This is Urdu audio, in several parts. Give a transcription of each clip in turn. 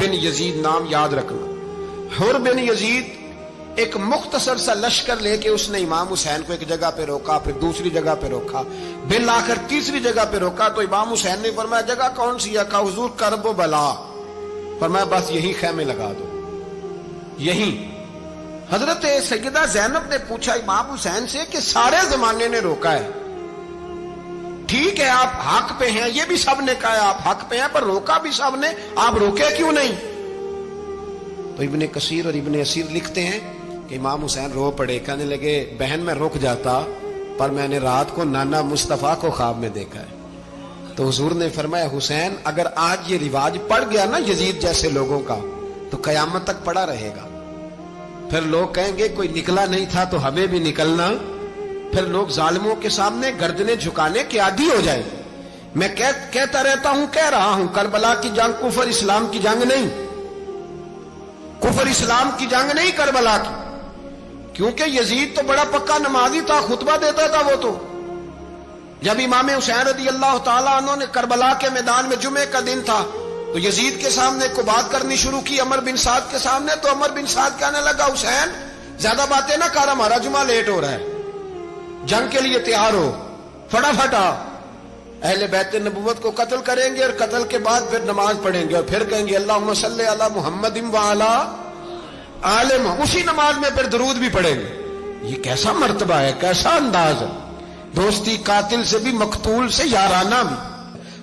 بن یزید نام یاد رکھنا. حر بن یزید ایک مختصر سا لشکر لے کے اس نے امام حسین کو ایک جگہ پہ روکا, پھر دوسری جگہ پہ روکا, بالآخر تیسری جگہ پہ روکا. تو امام حسین نے فرمایا جگہ کون سی ہے؟ کہا حضور کرب و بلا. فرمایا بس یہی خیمے لگا دو, یہی. حضرت سیدہ زینب نے پوچھا امام حسین سے کہ سارے زمانے نے روکا ہے, ٹھیک ہے آپ حق پہ ہیں, یہ بھی سب نے کہا ہے آپ حق پہ ہیں, پر روکا بھی سب نے, آپ روکے کیوں نہیں؟ تو ابن کثیر اور ابن اسیر لکھتے ہیں کہ امام حسین رو پڑے, کہنے لگے بہن میں رک جاتا, پر میں نے رات کو نانا مصطفیٰ کو خواب میں دیکھا ہے. تو حضور نے فرمایا حسین اگر آج یہ رواج پڑ گیا نا یزید جیسے لوگوں کا, تو قیامت تک پڑا رہے گا. پھر لوگ کہیں گے کوئی نکلا نہیں تھا تو ہمیں بھی نکلنا. پھر لوگ ظالموں کے سامنے گردنیں جھکانے کے عادی ہو جائیں. میں کہتا رہتا ہوں, کہہ رہا ہوں, کربلا کی جنگ کفر اسلام کی جنگ نہیں, کفر اسلام کی جنگ نہیں کربلا کی. کیونکہ یزید تو بڑا پکا نمازی تھا, خطبہ دیتا تھا وہ تو. جب امام حسین رضی اللہ تعالیٰ عنہ نے کربلا کے میدان میں جمعے کا دن تھا تو یزید کے سامنے کو بات کرنی شروع کی, عمر بن سعد کے سامنے. تو عمر بن سعد کہنے لگا حسین زیادہ باتیں نہ کر, ہمارا جمعہ لیٹ ہو رہا ہے, جنگ کے لیے تیار ہو, فٹافٹ آ. اہل بیت نبوت کو قتل کریں گے اور قتل کے بعد پھر نماز پڑھیں گے اور پھر کہیں گے اللہم صلی علی محمد وعلی آل محمد, اسی نماز میں پھر درود بھی پڑھیں گے. یہ کیسا مرتبہ ہے, کیسا انداز ہے, دوستی قاتل سے بھی مقتول سے یارانہ بھی.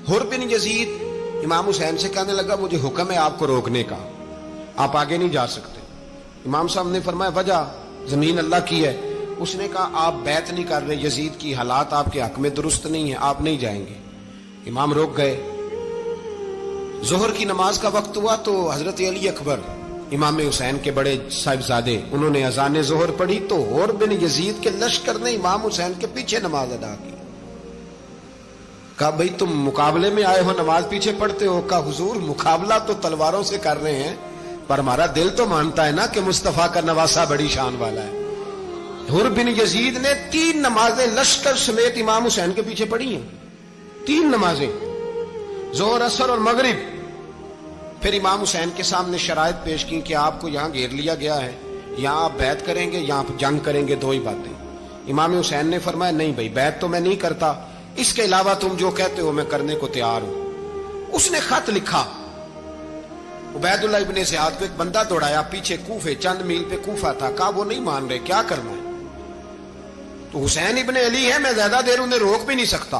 حر بن یزید امام حسین سے کہنے لگا مجھے حکم ہے آپ کو روکنے کا, آپ آگے نہیں جا سکتے. امام صاحب نے فرمایا وجہ زمین اللہ کی ہے. اس نے کہا آپ بیعت نہیں کر رہے, یزید کی حالات آپ کے حق میں درست نہیں ہیں, آپ نہیں جائیں گے. امام روک گئے. ظہر کی نماز کا وقت ہوا تو حضرت علی اکبر امام حسین کے بڑے صاحبزادے, انہوں نے اذان ظہر پڑھی تو حر بن یزید کے لشکر نے امام حسین کے پیچھے نماز ادا کی. کہا بھئی تم مقابلے میں آئے ہو, نماز پیچھے پڑھتے ہو؟ کہا حضور مقابلہ تو تلواروں سے کر رہے ہیں, پر ہمارا دل تو مانتا ہے نا کہ مصطفیٰ کا نواسہ بڑی شان والا ہے. حر بن یزید نے 3 نمازیں لشکر سمیت امام حسین کے پیچھے پڑھی ہیں, 3 نمازیں, ظہر اثر اور مغرب. پھر امام حسین کے سامنے شرائط پیش کی کہ آپ کو یہاں گھیر لیا گیا ہے, یہاں آپ بیعت کریں گے, یہاں آپ جنگ کریں گے, 2 ہی باتیں. امام حسین نے فرمایا نہیں بھائی بیعت تو میں نہیں کرتا, اس کے علاوہ تم جو کہتے ہو میں کرنے کو تیار ہوں. اس نے خط لکھا, عبید اللہ ابن زیاد کو ایک بندہ دوڑایا پیچھے, کوفے چند میل پہ کوفہ تھا. کہا وہ نہیں مان رہے, کیا کرنا ہے؟ تو حسین ابن علی ہے, میں زیادہ دیر انہیں روک بھی نہیں سکتا.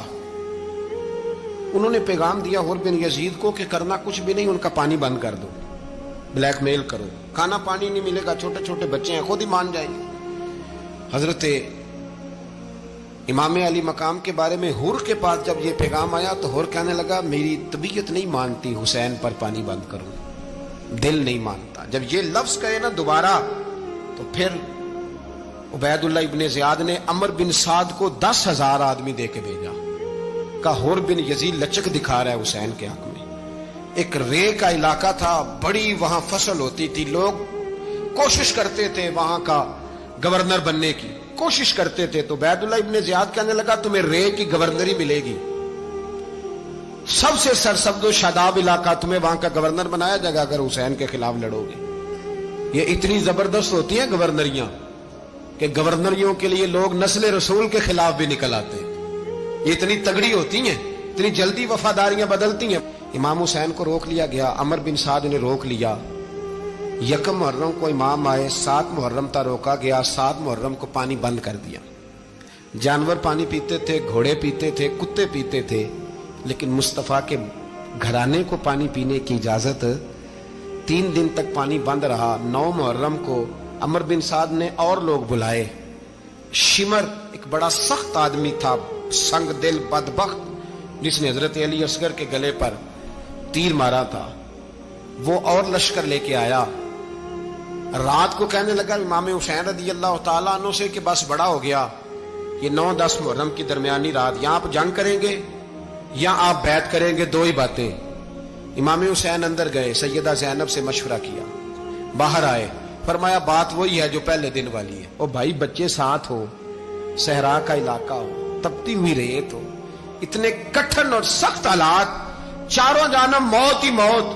انہوں نے پیغام دیا حر بن یزید کو کہ کرنا کچھ بھی نہیں, ان کا پانی بند کر دو, بلیک میل کرو, کھانا پانی نہیں ملے گا, چھوٹے چھوٹے بچے ہیں, خود ہی مان جائیں گے. حضرت امام علی مقام کے بارے میں حر کے پاس جب یہ پیغام آیا تو حر کہنے لگا میری طبیعت نہیں مانتی حسین پر پانی بند کروں, دل نہیں مانتا. جب یہ لفظ کہے نا دوبارہ تو پھر عبید اللہ ابن زیاد نے عمر بن سعد کو 10,000 آدمی دے کے بھیجا. کا حر بن یزید لچک دکھا رہا ہے حسین کے حق میں. ایک رے کا علاقہ تھا, بڑی وہاں فصل ہوتی تھی, لوگ کوشش کرتے تھے وہاں کا گورنر بننے کی, کوشش کرتے تھے. تو عبید اللہ ابن زیاد کہنے لگا تمہیں رے کی گورنری ملے گی, سب سے سرسبز و شاداب علاقہ, تمہیں وہاں کا گورنر بنایا جائے گا اگر حسین کے خلاف لڑو گے. یہ اتنی زبردست ہوتی ہیں گورنریاں کہ گورنریوں کے لیے لوگ نسل رسول کے خلاف بھی نکل آتے ہیں. یہ اتنی تگڑی ہوتی ہیں, اتنی جلدی وفاداریاں بدلتی ہیں. امام حسین کو روک لیا گیا, عمر بن سعد نے روک لیا. 1 محرم کو امام آئے, 7 محرم تا روکا گیا, 7 محرم کو پانی بند کر دیا. جانور پانی پیتے تھے, گھوڑے پیتے تھے, کتے پیتے تھے, لیکن مصطفیٰ کے گھرانے کو پانی پینے کی اجازت. 3 دن تک پانی بند رہا. 9 محرم کو عمر بن سعد نے اور لوگ بلائے. شمر ایک بڑا سخت آدمی تھا, سنگ دل بدبخت, جس نے حضرت علی اصغر کے گلے پر تیر مارا تھا, وہ اور لشکر لے کے آیا. رات کو کہنے لگا امام حسین رضی اللہ تعالیٰ عنہ سے کہ بس بڑا ہو گیا, یہ 9-10 محرم کی درمیانی رات, یہاں آپ جنگ کریں گے یا آپ بیعت کریں گے, 2 ہی باتیں. امام حسین اندر گئے, سیدہ زینب سے مشورہ کیا, باہر آئے, فرمایا بات وہی ہے جو پہلے دن والی ہے. او بھائی بچے ساتھ ہو, صحرا کا علاقہ ہو, تپتی ہوئی ریت ہو, اتنے کٹھن اور سخت حالات, چاروں جانب موت ہی موت,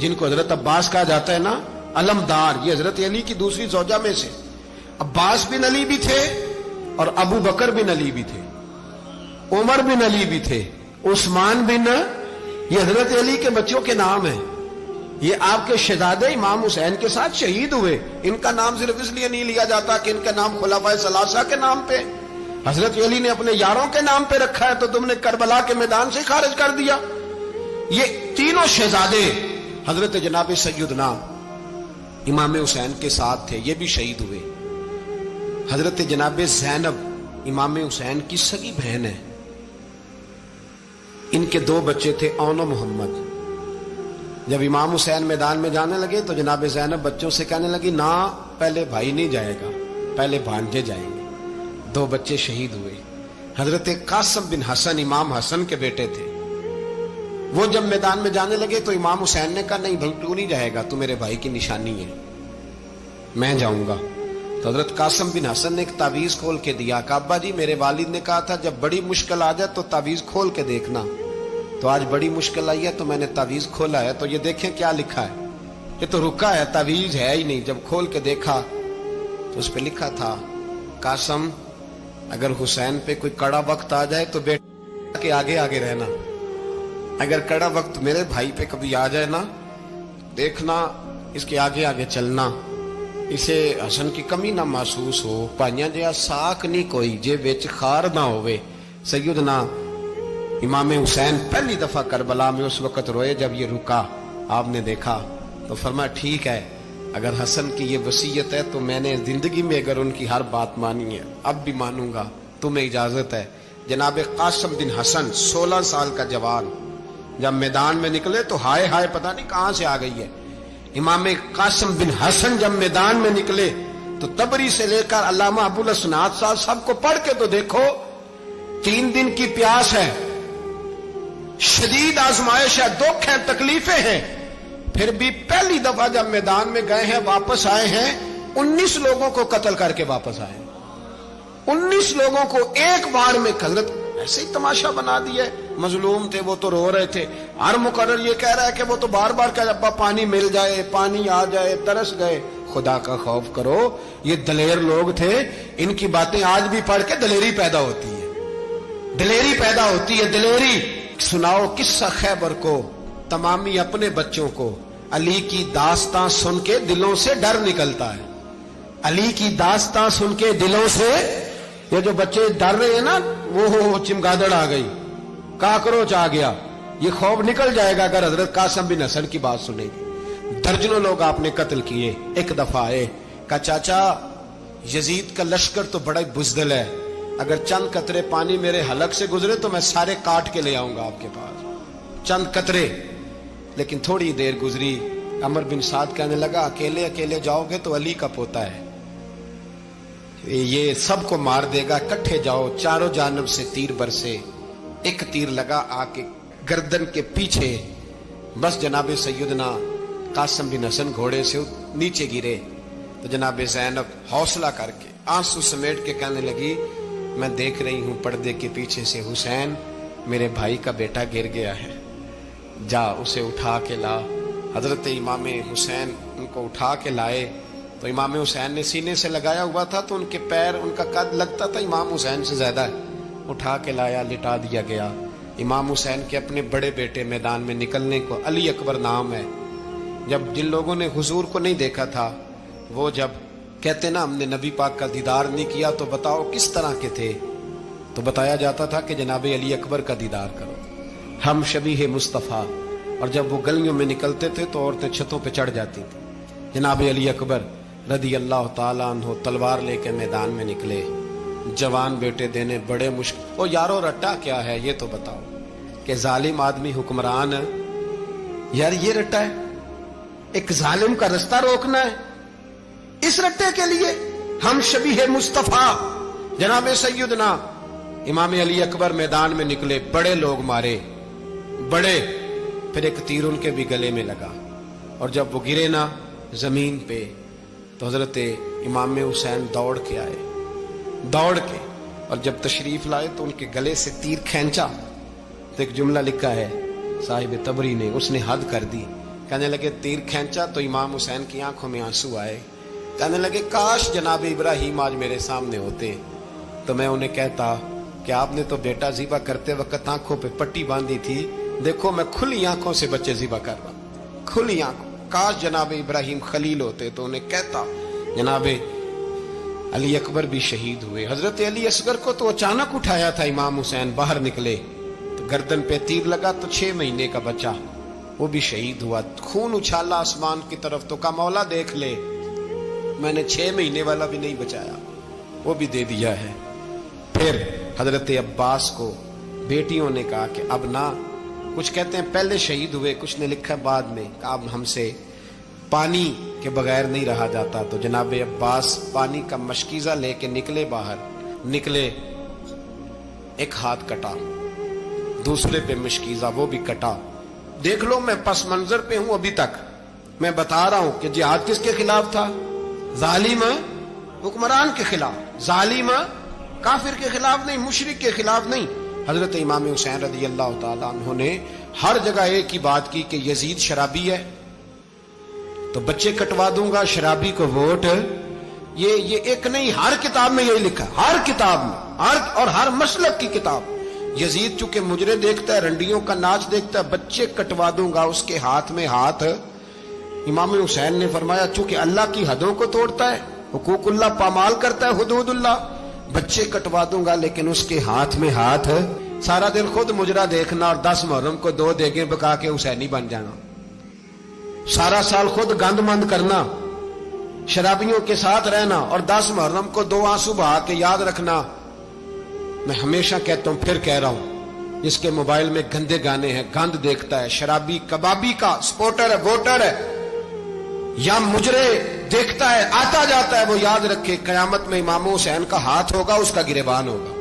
جن کو حضرت عباس کہا جاتا ہے نا علمدار، یہ حضرت علی کی دوسری زوجہ میں سے۔ عباس بن علی بھی تھے اور ابو بکر بن علی بھی تھے، عمر بن علی بھی تھے، عثمان بن، یہ حضرت علی کے بچوں کے نام ہیں۔ یہ آپ کے شہزادے امام حسین کے ساتھ شہید ہوئے، ان کا نام صرف اس لیے نہیں لیا جاتا کہ ان کا نام خلفائے ثلاثہ کے نام پہ، حضرت علی نے اپنے یاروں کے نام پہ رکھا ہے تو تم نے کربلا کے میدان سے خارج کر دیا۔ یہ تینوں شہزادے حضرت جناب سیدنا امام حسین کے ساتھ تھے، یہ بھی شہید ہوئے۔ حضرت جناب زینب امام حسین کی سگی بہن ہے، ان کے دو بچے تھے اون و محمد۔ جب امام حسین میدان میں جانے لگے تو جناب زینب بچوں سے کہنے لگی نہ، پہلے بھائی نہیں جائے گا، پہلے بھانجے جائیں گے۔ دو بچے شہید ہوئے۔ حضرت قاسم بن حسن امام حسن کے بیٹے تھے، وہ جب میدان میں جانے لگے تو امام حسین نے کہا نہیں بھائی تو نہیں جائے گا، تو میرے بھائی کی نشانی ہے، میں جاؤں گا۔ تو حضرت قاسم بن حسن نے ایک تعویذ کھول کے دیا کہ ابا جی میرے والد نے کہا تھا جب بڑی مشکل آ جائے تو تعویذ کھول کے دیکھنا، تو آج بڑی مشکل آئی ہے تو میں نے تعویذ کھولا ہے، تو یہ دیکھیں کیا لکھا ہے، یہ تو رکا ہے، تعویذ ہے ہی نہیں۔ جب کھول کے دیکھا تو اس پہ لکھا تھا قاسم اگر حسین پہ کوئی کڑا وقت آ جائے تو بیٹا کے آگے آگے رہنا، اگر کڑا وقت میرے بھائی پہ کبھی آ جائے نا دیکھنا اس کے آگے آگے چلنا، اسے حسن کی کمی نہ محسوس ہو، پائیاں جیا ساک نہیں کوئی جے وچ خار نہ ہوئے۔ سیدنا امام حسین پہلی دفعہ کربلا میں اس وقت روئے جب یہ رکا، آپ نے دیکھا تو فرمایا ٹھیک ہے، اگر حسن کی یہ وصیت ہے تو میں نے زندگی میں اگر ان کی ہر بات مانی ہے اب بھی مانوں گا، تمہیں اجازت ہے۔ جناب قاسم بن حسن 16 سال کا جوان جب میدان میں نکلے تو ہائے ہائے پتہ نہیں کہاں سے آ گئی ہے۔ امام قاسم بن حسن جب میدان میں نکلے تو تبری سے لے کر علامہ ابو الاسناد صاحب سب کو پڑھ کے تو دیکھو، 3 دن کی پیاس ہے، شدید آزمائش ہے، دکھ ہے، تکلیفیں ہیں، پھر بھی پہلی دفعہ جب میدان میں گئے ہیں واپس آئے ہیں 19 لوگوں کو قتل کر کے واپس آئے، 19 لوگوں کو ایک بار میں۔ حضرت ایسے ہی تماشا بنا دیا، مظلوم تھے وہ تو رو رہے تھے، ہر مقرر یہ کہہ رہا ہے کہ وہ تو بار بار کہ ابا پانی مل جائے، پانی آ جائے، ترس گئے۔ خدا کا خوف کرو، یہ دلیر لوگ تھے، ان کی باتیں آج بھی پڑھ کے دلیری پیدا ہوتی ہے، دلیری پیدا ہوتی ہے، دلیری۔ سناؤ قصہ خیبر کو، تمامی اپنے بچوں کو علی کی داستان سن کے دلوں سے ڈر نکلتا ہے، علی کی داستان سن کے دلوں سے یہ جو بچے ڈر رہے ہیں نا، وہ چمگادڑ آ گئی، کاکروچ آ گیا، یہ خوف نکل جائے گا اگر حضرت قاسم بن حسن کی بات سنیں گے۔ درجنوں لوگ آپ نے قتل کیے۔ ایک دفعہ آئے کہا چاچا یزید کا لشکر تو بڑا بزدل ہے، اگر چند قطرے پانی میرے حلق سے گزرے تو میں سارے کاٹ کے لے آؤں گا آپ کے پاس، چند قطرے۔ لیکن تھوڑی دیر گزری، عمر بن سعد کہنے لگا اکیلے اکیلے جاؤ گے تو علی کا پوتا ہے، یہ سب کو مار دے گا، کٹھے جاؤ۔ چاروں جانب سے تیر برسے، ایک تیر لگا آ کے گردن کے پیچھے، بس جناب سیدنا قاسم بن حسن گھوڑے سے نیچے گرے تو جناب زینب حوصلہ کر کے آنسو سمیٹ کے کہنے لگی میں دیکھ رہی ہوں پردے کے پیچھے سے حسین میرے بھائی کا بیٹا گر گیا ہے، جا اسے اٹھا کے لا۔ حضرت امام حسین ان کو اٹھا کے لائے تو امام حسین نے سینے سے لگایا ہوا تھا تو ان کے پیر، ان کا قد لگتا تھا امام حسین سے زیادہ ہے، اٹھا کے لایا، لٹا دیا گیا۔ امام حسین کے اپنے بڑے بیٹے میدان میں نکلنے کو، علی اکبر نام ہے، جب جن لوگوں نے حضور کو نہیں دیکھا تھا وہ جب کہتے نا ہم نے نبی پاک کا دیدار نہیں کیا تو بتاؤ کس طرح کے تھے، تو بتایا جاتا تھا کہ جناب علی اکبر کا دیدار کرو، ہم شبیہ مصطفیٰ۔ اور جب وہ گلیوں میں نکلتے تھے تو عورتیں چھتوں پہ چڑھ جاتی تھیں۔ جناب علی اکبر رضی اللہ تعالیٰ عنہ تلوار لے کے میدان میں نکلے، جوان بیٹے دینے بڑے مشکل۔ او یارو رٹا کیا ہے یہ تو بتاؤ، کہ ظالم آدمی حکمران ہے یار، یہ رٹا ہے، ایک ظالم کا رستہ روکنا ہے، اس رٹے کے لیے ہم شبیہ مصطفیٰ۔ جناب سیدنا امام علی اکبر میدان میں نکلے، بڑے لوگ مارے، بڑے، پھر ایک تیر ان کے بھی گلے میں لگا، اور جب وہ گرے نا زمین پہ تو حضرت امام حسین دوڑ کے آئے، دوڑ کے، اور جب تشریف لائے تو ان کے گلے سے تیر کھینچا تو ایک جملہ لکھا ہے صاحب تبری نے، اس نے حد کر دی، کہنے لگے تیر کھینچا تو امام حسین کی آنکھوں میں آنسو آئے. کہنے لگے کاش جناب ابراہیم آج میرے سامنے ہوتے تو میں انہیں کہتا کہ آپ نے تو بیٹا ذبح کرتے وقت آنکھوں پہ پٹی باندھی تھی, دیکھو میں کھلی آنکھوں سے بچے ذبح کر رہا ہوں, کھلی آنکھوں. کاش جناب ابراہیم خلیل ہوتے تو انہیں کہتا. جناب علی اکبر بھی شہید ہوئے. حضرت علی اصغر کو تو اچانک اٹھایا تھا امام حسین, باہر نکلے تو گردن پہ تیر لگا تو 6 مہینے کا بچہ وہ بھی شہید ہوا. خون اچھالا آسمان کی طرف تو کہا مولا دیکھ لے, میں نے 6 مہینے والا بھی نہیں بچایا, وہ بھی دے دیا ہے. پھر حضرت عباس کو بیٹیوں نے کہا کہ اب نہ, کچھ کہتے ہیں پہلے شہید ہوئے, کچھ نے لکھا بعد میں, کہ اب ہم سے پانی کے بغیر نہیں رہا جاتا. تو جناب عباس پانی کا مشکیزہ لے کے نکلے, باہر نکلے, ایک ہاتھ کٹا, دوسرے پہ مشکیزہ وہ بھی کٹا. دیکھ لو میں پس منظر پہ ہوں ابھی تک, میں بتا رہا ہوں کہ جہاد کس کے خلاف تھا؟ ظالم حکمران کے خلاف, ظالم کافر کے خلاف نہیں, مشرک کے خلاف نہیں. حضرت امام حسین رضی اللہ تعالیٰ عنہ نے ہر جگہ ایک ہی بات کی کہ یزید شرابی ہے تو بچے کٹوا دوں گا, شرابی کو ووٹ. یہ ایک نہیں, ہر کتاب میں یہی لکھا, ہر کتاب میں, اور ہر مسلک کی کتاب. یزید چونکہ مجرے دیکھتا ہے, رنڈیوں کا ناچ دیکھتا ہے, بچے کٹوا دوں گا, اس کے ہاتھ میں ہاتھ. امام حسین نے فرمایا چونکہ اللہ کی حدوں کو توڑتا ہے, حقوق اللہ پامال کرتا ہے, حدود اللہ, بچے کٹوا دوں گا لیکن اس کے ہاتھ میں ہاتھ. سارا دن خود مجرا دیکھنا اور 10 محرم کو 2 دیگیں پکا کے حسینی بن جانا, سارا سال خود گند مند کرنا, شرابیوں کے ساتھ رہنا اور 10 محرم کو 2 آنسو بہا کے یاد رکھنا. میں ہمیشہ کہتا ہوں, پھر کہہ رہا ہوں, جس کے موبائل میں گندے گانے ہیں, گند دیکھتا ہے, شرابی کبابی کا سپورٹر ہے, ووٹر ہے, یا مجرے دیکھتا ہے آتا جاتا ہے, وہ یاد رکھے قیامت میں امام حسین کا ہاتھ ہوگا, اس کا گریبان ہوگا.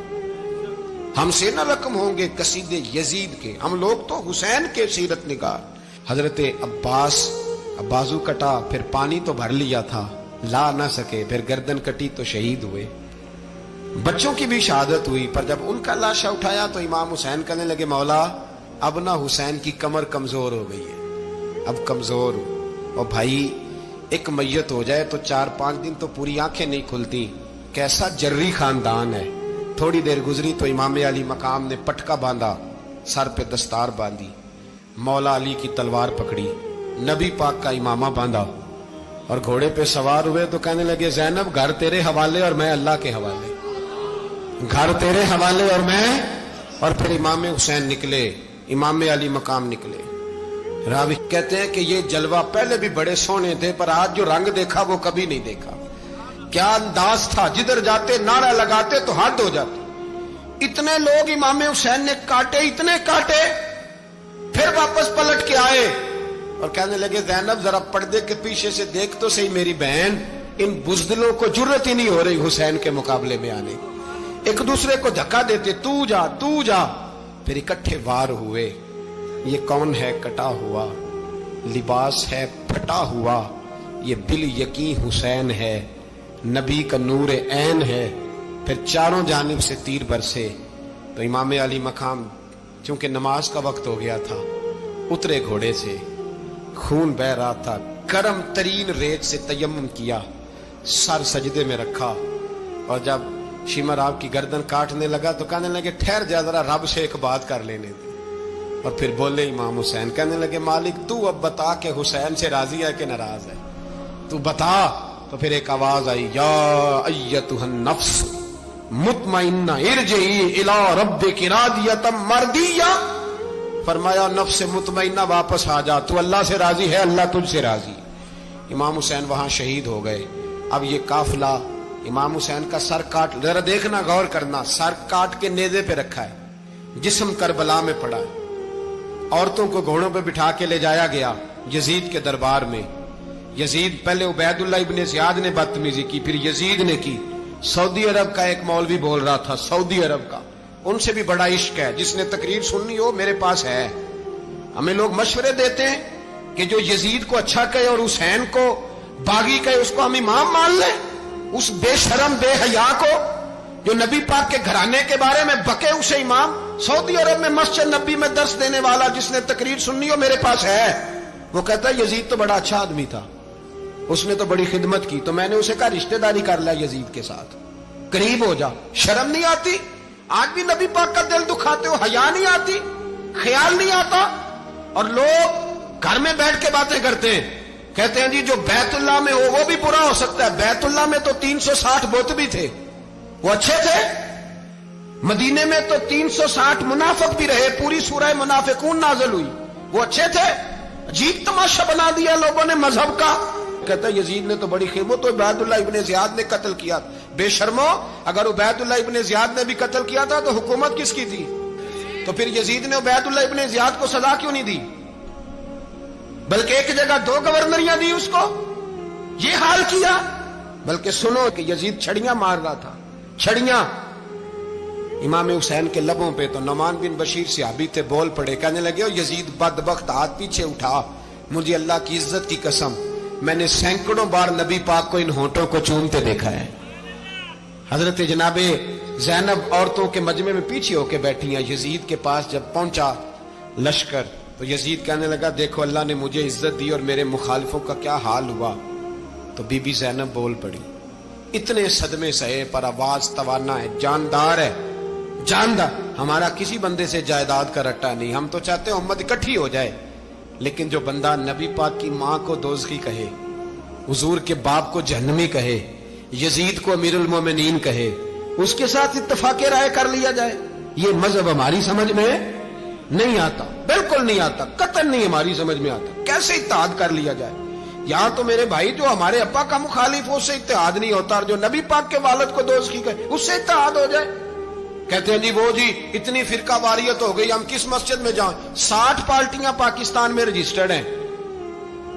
ہم سے نہ رقم ہوں گے قصیدے یزید کے, ہم لوگ تو حسین کے سیرت نگار. حضرت عباس بازو کٹا, پھر پانی تو بھر لیا تھا, لا نہ سکے, پھر گردن کٹی تو شہید ہوئے. بچوں کی بھی شہادت ہوئی, پر جب ان کا لاشا اٹھایا تو امام حسین کہنے لگے مولا اب نہ حسین کی کمر کمزور ہو گئی ہے, اب کمزور ہو. اور بھائی ایک میت ہو جائے تو 4-5 دن تو پوری آنکھیں نہیں کھلتی, کیسا جری خاندان ہے. تھوڑی دیر گزری تو امام علی مقام نے پٹکا باندھا, سر پہ دستار باندھی, مولا علی کی تلوار پکڑی, نبی پاک کا امامہ باندھا اور گھوڑے پہ سوار ہوئے تو کہنے لگے زینب گھر تیرے حوالے اور میں اللہ کے حوالے, گھر تیرے حوالے اور میں. اور پھر امام حسین نکلے, امام علی مقام نکلے. راوی کہتے ہیں کہ یہ جلوہ پہلے بھی بڑے سونے تھے, پر آج جو رنگ دیکھا وہ کبھی نہیں دیکھا. کیا انداز تھا, جدھر جاتے نعرہ لگاتے تو حد ہو جاتی. اتنے لوگ امام حسین نے کاٹے, اتنے کاٹے, پھر واپس پلٹ کے آئے اور کہنے لگے زینب ذرا پردے کے پیچھے سے دیکھ تو صحیح میری بہن, ان بزدلوں کو جرت ہی نہیں ہو رہی حسین کے مقابلے میں آنے. ایک دوسرے کو دھکا دیتے, تو جا تو جا. پھر اکٹھے وار ہوئے. یہ کون ہے کٹا ہوا, لباس ہے پھٹا ہوا, یہ بال یقین حسین ہے, نبی کا نور عین ہے. پھر چاروں جانب سے تیر برسے تو امام علی مقام چونکہ نماز کا وقت ہو گیا تھا, اترے گھوڑے سے, خون بہ رہا تھا, گرم ترین ریت سے تیمم کیا, سر سجدے میں رکھا, اور جب شمر آپ کی گردن کاٹنے لگا تو کہنے لگے ٹھہر جا ذرا رب سے ایک بات کر لینے دے. اور پھر بولے امام حسین, کہنے لگے مالک تو اب بتا کہ حسین سے راضی ہے کہ ناراض ہے, تو بتا. تو پھر ایک آواز آئی, یا ایتھا النفس مطمئنہ ارجعی الی ربک راضیۃ مرضیہ. فرمایا نفس مطمئنہ واپس آ جا, تو اللہ سے راضی ہے, اللہ تجھ سے راضی. امام حسین وہاں شہید ہو گئے. اب یہ قافلہ امام حسین کا سر کاٹ, ذرا دیکھنا غور کرنا, سر کاٹ کے نیزے پہ رکھا ہے, جسم کربلا میں پڑا ہے. عورتوں کو گھوڑوں پہ بٹھا کے لے جایا گیا یزید کے دربار میں. یزید پہلے عبید اللہ ابن زیاد نے بدتمیزی کی, پھر یزید نے کی. سعودی عرب کا ایک مولوی بول رہا تھا, سعودی عرب کا, ان سے بھی بڑا عشق ہے, جس نے تقریر سننی ہو میرے پاس ہے. ہمیں لوگ مشورے دیتے ہیں کہ جو یزید کو اچھا کہے اور حسین کو باغی کہے اس کو ہم امام مان لیں. اس بے شرم بے حیا کو جو نبی پاک کے گھرانے کے بارے میں بکے اسے امام. سعودی عرب میں مسجد نبی میں درس دینے والا جس نے تقریر سننی ہو میرے پاس ہے, وہ کہتا ہے یزید تو بڑا اچھا آدمی تھا، اس نے تو بڑی خدمت کی، تو میں نے اسے کہا رشتہ داری کر لیا یزید کے ساتھ، قریب ہو جا۔ شرم نہیں آتی؟ آج بھی نبی پاک کا دل دکھاتے ہو، حیا نہیں آتی، خیال نہیں آتا؟ اور لوگ گھر میں بیٹھ کے باتیں کرتے ہیں، کہتے ہیں جی جو بیت اللہ میں ہو وہ بھی برا ہو سکتا ہے۔ بیت اللہ میں تو 360 بت بھی تھے، وہ اچھے تھے۔ مدینے میں تو 360 منافق بھی رہے، پوری سورہ منافقون نازل ہوئی، وہ اچھے تھے۔ عجیب تماشا بنا دیا لوگوں نے مذہب کا۔ کہتا ہے یزید نے تو بڑی خدمت، تو عبید اللہ ابن زیاد نے قتل کیا۔ بے شرمو، اگر عبید اللہ ابن زیاد نے بھی قتل کیا تھا تو حکومت کس کی تھی؟ تو پھر یزید نے عبید اللہ ابن زیاد کو سزا کیوں نہیں دی؟ بلکہ ایک جگہ 2 گورنریاں دی اس کو، یہ حال کیا۔ بلکہ سنو کہ یزید چھڑیاں مار رہا تھا، چھڑیاں امام حسین کے لبوں پہ۔ تو نعمان بن بشیر صحابی تھے، بول پڑے، کہنے لگے یزید بدبخت، ہاتھ پیچھے اٹھا، مجھے اللہ کی عزت کی قسم میں نے سینکڑوں بار نبی پاک کو ان ہونٹوں کو چومتے دیکھا ہے۔ حضرت جناب زینب عورتوں کے مجمع میں پیچھے ہو کے بیٹھی ہیں۔ یزید کے پاس جب پہنچا لشکر تو یزید کہنے لگا دیکھو اللہ نے مجھے عزت دی اور میرے مخالفوں کا کیا حال ہوا۔ تو بی بی زینب بول پڑی، اتنے صدمے سہے پر آواز توانا ہے، جاندار ہے، جاندار۔ ہمارا کسی بندے سے جائیداد کا رٹا نہیں، ہم تو چاہتے ہیں امت اکٹھی ہو جائے، لیکن جو بندہ نبی پاک کی ماں کو دوزخی کہے، حضور کے باپ کو جہنمی کہے، یزید کو امیر المومنین کہے، اس کے ساتھ اتفاق رائے کر لیا جائے، یہ مذہب ہماری سمجھ میں نہیں آتا، بالکل نہیں آتا، قطعاً نہیں ہماری سمجھ میں آتا۔ کیسے اتحاد کر لیا جائے؟ یہاں تو میرے بھائی جو ہمارے ابا کا مخالف ہو اس سے اتحاد نہیں ہوتا، اور جو نبی پاک کے والد کو دوزخی کہے اس سے اتحاد ہو جائے۔ کہتے ہیں جی وہ جی اتنی فرقہ واریت ہو گئی، ہم کس مسجد میں جائیں؟ 60 پارٹیاں پاکستان میں رجسٹرڈ ہیں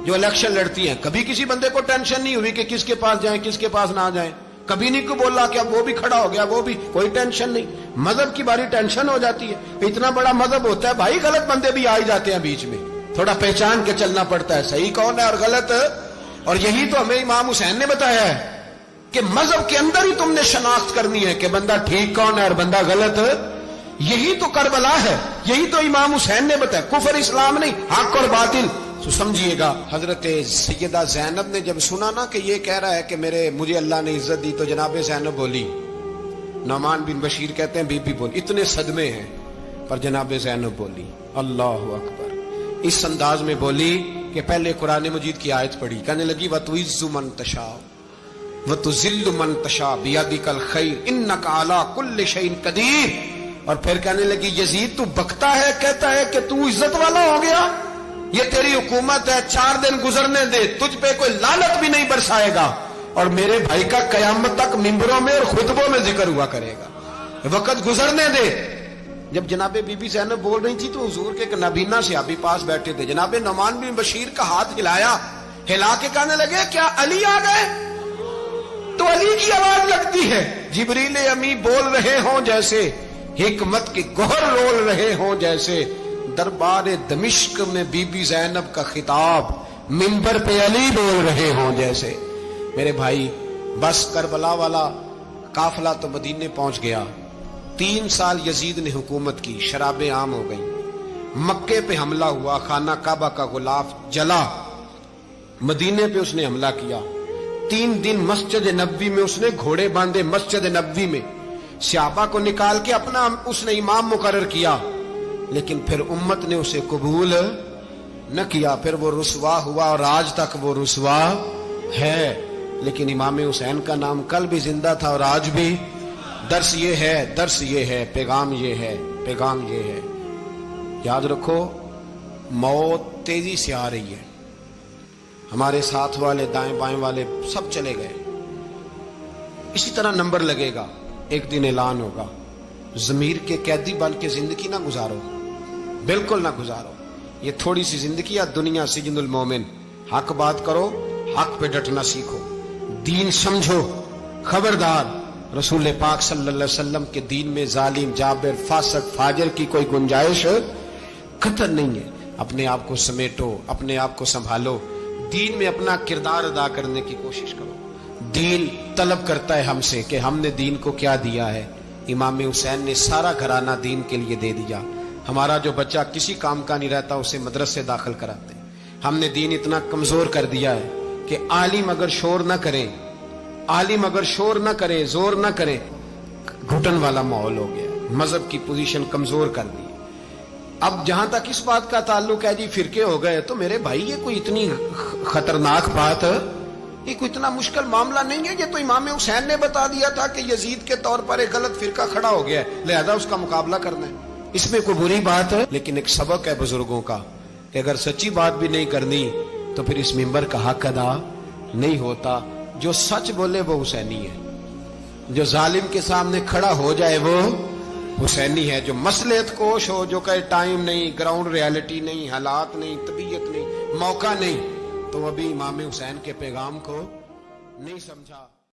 جو الیکشن لڑتی ہیں، کبھی کسی بندے کو ٹینشن نہیں ہوئی کہ کس کے پاس جائیں کس کے پاس نہ جائیں، کبھی نہیں کوئی بولا کہ اب وہ بھی کھڑا ہو گیا، وہ بھی، کوئی ٹینشن نہیں۔ مذہب کی باری ٹینشن ہو جاتی ہے، اتنا بڑا مذہب ہوتا ہے بھائی، غلط بندے بھی آ جاتے ہیں بیچ میں، تھوڑا پہچان کے چلنا پڑتا ہے صحیح کون ہے اور غلط۔ اور یہی تو ہمیں امام حسین نے بتایا ہے کہ مذہب کے اندر ہی تم نے شناخت کرنی ہے کہ بندہ ٹھیک کون ہے اور بندہ غلط۔ یہی تو کربلا ہے، یہی تو امام حسین نے بتایا، کفر اسلام نہیں، حق اور باطل۔ تو سمجھیے گا حضرت سیدہ زینب نے جب سنا نا کہ یہ کہہ رہا ہے کہ مجھے اللہ نے عزت دی، تو جناب زینب بولی، نعمان بن بشیر کہتے ہیں بی بی بولی، اتنے صدمے ہیں پر جناب زینب بولی اللہ اکبر، اس انداز میں بولی کہ پہلے قرآن مجید کی آیت پڑھی، کہنے لگی وَتُعِزُّ مَن تَشَاءُ وَتُذِلُّ مَن تَشَاءُ بِيَدِكَ الْخَيْرُ إِنَّكَ عَلَىٰ كُلِّ شَيْءٍ قَدِيرٌ۔ اور پھر کہنے لگی یزید تو بکتا ہے، کہتا ہے کہ تو عزت والا ہو گیا، یہ تیری حکومت ہے، 4 دن گزرنے دے، تجھ پہ کوئی لعنت بھی نہیں برسائے گا، اور میرے بھائی کا قیامت تک ممبروں میں اور خطبوں میں ذکر ہوا کرے گا، وقت گزرنے دے۔ جب جناب بی بی زینب بول رہی تھی تو حضور کے ایک نابینا صحابی پاس بیٹھے تھے، جناب نعمان بن بشیر کا ہاتھ ہلایا، ہلا کے کہنے لگے کیا علی آ گئے؟ تو علی کی آواز لگتی ہے، جبریل امی بول رہے ہوں جیسے، حکمت کے گوہر رول رہے ہوں جیسے، دربار دمشق میں بی بی زینب کا خطاب، منبر پہ علی بول رہے ہوں جیسے۔ میرے بھائی بس کربلا والا قافلہ تو مدینے پہنچ گیا، 3 سال یزید نے حکومت کی، شرابیں عام ہو گئی، مکے پہ حملہ ہوا، خانہ کعبہ کا غلاف جلا، مدینے پہ اس نے حملہ کیا، 3 دن مسجد نبوی میں اس نے گھوڑے باندھے، مسجد نبوی میں صحابہ کو نکال کے اپنا اس نے امام مقرر کیا، لیکن پھر امت نے اسے قبول نہ کیا، پھر وہ رسوا ہوا اور آج تک وہ رسوا ہے۔ لیکن امام حسین کا نام کل بھی زندہ تھا اور آج بھی۔ درس یہ ہے، پیغام یہ ہے، پیغام یہ ہے، یاد رکھو موت تیزی سے آ رہی ہے، ہمارے ساتھ والے دائیں بائیں والے سب چلے گئے، اسی طرح نمبر لگے گا، ایک دن اعلان ہوگا۔ ضمیر کے قیدی بن کے زندگی نہ گزارو، بالکل نہ گزارو، یہ تھوڑی سی زندگی ہے، دنیا سجن المومن۔ حق بات کرو، حق پہ ڈٹنا سیکھو، دین سمجھو، خبردار رسول پاک صلی اللہ علیہ وسلم کے دین میں ظالم، جابر، فاسق، فاجر کی کوئی گنجائش قطع نہیں ہے۔ اپنے آپ کو سمیٹو، اپنے آپ کو سنبھالو، دین میں اپنا کردار ادا کرنے کی کوشش کرو۔ دین طلب کرتا ہے ہم سے کہ ہم نے دین کو کیا دیا ہے۔ امام حسین نے سارا گھرانہ دین کے لیے دے دیا۔ ہمارا جو بچہ کسی کام کا نہیں رہتا اسے مدرسے داخل کراتے ہیں، ہم نے دین اتنا کمزور کر دیا ہے کہ عالم اگر شور نہ کرے، عالم اگر شور نہ کرے، زور نہ کرے، گھٹن والا ماحول ہو گیا، مذہب کی پوزیشن کمزور کر دی۔ اب جہاں تک اس بات کا تعلق ہے جی فرقے ہو گئے، تو میرے بھائی یہ کوئی اتنی خطرناک بات ہے، یہ کوئی اتنا مشکل معاملہ نہیں ہے۔ یہ تو امام حسین نے بتا دیا تھا کہ یزید کے طور پر ایک غلط فرقہ کھڑا ہو گیا ہے، لہذا اس کا مقابلہ کرنا ہے، اس میں کوئی بری بات ہے؟ لیکن ایک سبق ہے بزرگوں کا کہ اگر سچی بات بھی نہیں کرنی تو پھر اس منبر کا حق ادا نہیں ہوتا۔ جو سچ بولے وہ حسینی ہے، جو ظالم کے سامنے کھڑا ہو جائے وہ حسینی ہے، جو مصلحت کوش ہو، جو کہے ٹائم نہیں، گراؤنڈ ریالٹی نہیں، حالات نہیں، طبیعت نہیں، موقع نہیں، تو ابھی امام حسین کے پیغام کو نہیں سمجھا۔